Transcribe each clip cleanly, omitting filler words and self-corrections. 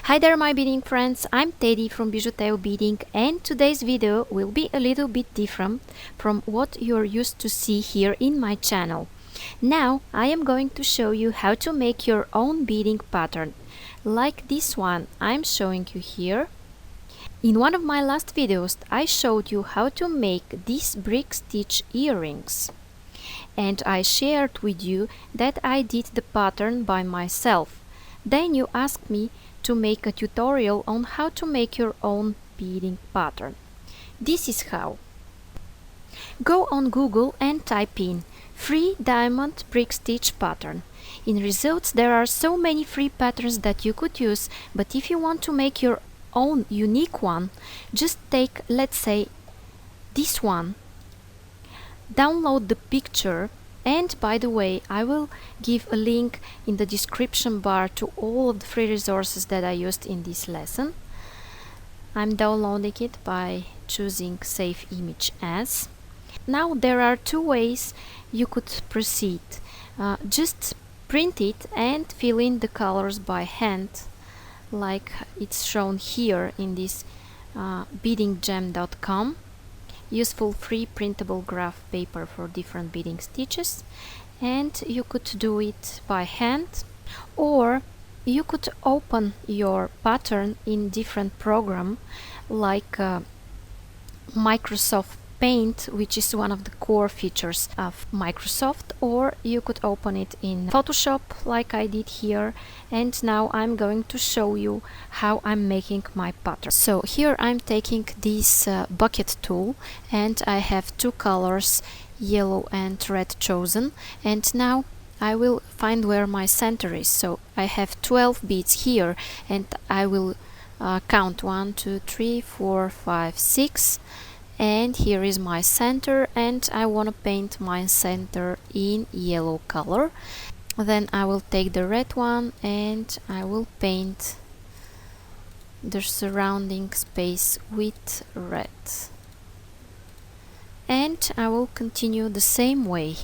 Hi there my beading friends, I'm Teddy from BijuTeo Beading, and today's video will be a little bit different from what you're used to see here in my channel. Now I am going to show you how to make your own beading pattern, like this one I'm showing you here. In one of my last videos I showed you how to make these brick stitch earrings, and I shared with you that I did the pattern by myself. Then you asked me to make a tutorial on how to make your own beading pattern. This is how. Go on Google and type in free diamond brick stitch pattern. In results there are so many free patterns that you could use, but if you want to make your own unique one, just take, let's say, this one, download the picture, and by the way, I will give a link in the description bar to all of the free resources that I used in this lesson. I'm downloading it by choosing Save Image As. Now there are two ways you could proceed. Just print it and fill in the colors by hand, like it's shown here in this beadinggem.com. Useful free printable graph paper for different beading stitches, and you could do it by hand, or you could open your pattern in different program like Microsoft Paint, which is one of the core features of Microsoft, or you could open it in Photoshop like I did here. And now I'm going to show you how I'm making my pattern. So here I'm taking this bucket tool, and I have two colors, yellow and red, chosen, and now I will find where my center is. So I have 12 beads here, and I will count 1, 2, 3, 4, 5, 6. And here is my center, and I want to paint my center in yellow color. Then I will take the red one and I will paint the surrounding space with red. And I will continue the same way.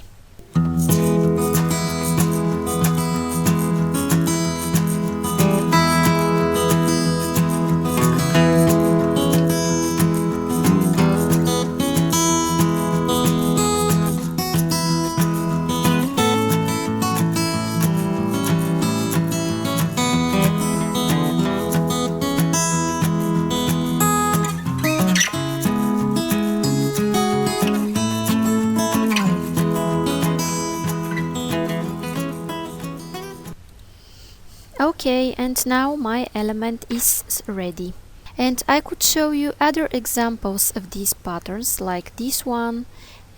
Okay, and now my element is ready. And I could show you other examples of these patterns, like this one,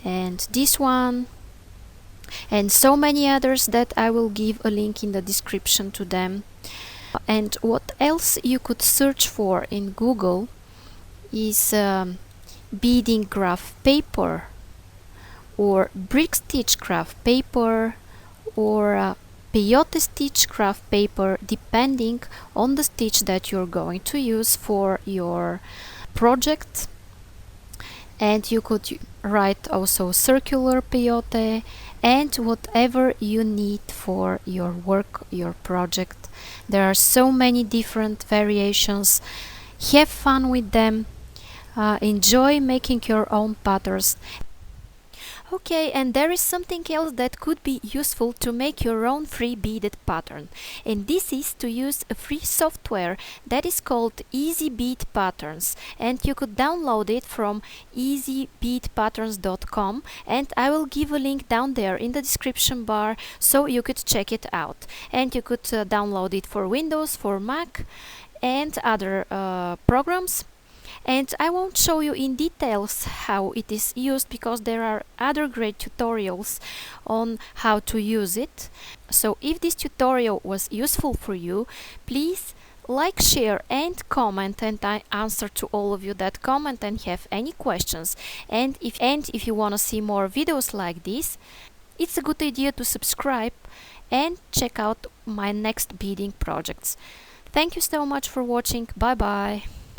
and so many others that I will give a link in the description to them. And what else you could search for in Google is beading graph paper, or brick stitch graph paper, or peyote stitch graph paper, depending on the stitch that you're going to use for your project. And you could write also circular peyote, and whatever you need for your work, your project. There are so many different variations. Have fun with them. Enjoy making your own patterns. Okay, and there is something else that could be useful to make your own free beaded pattern, and this is to use a free software that is called Easy Bead Patterns, and you could download it from easybeadpatterns.com, and I will give a link down there in the description bar so you could check it out. And you could download it for Windows, for Mac, and other programs. And I won't show you in details how it is used, because there are other great tutorials on how to use it. So if this tutorial was useful for you, please like, share and comment, and I answer to all of you that comment and have any questions. And if you want to see more videos like this, it's a good idea to subscribe and check out my next beading projects. Thank you so much for watching. Bye bye.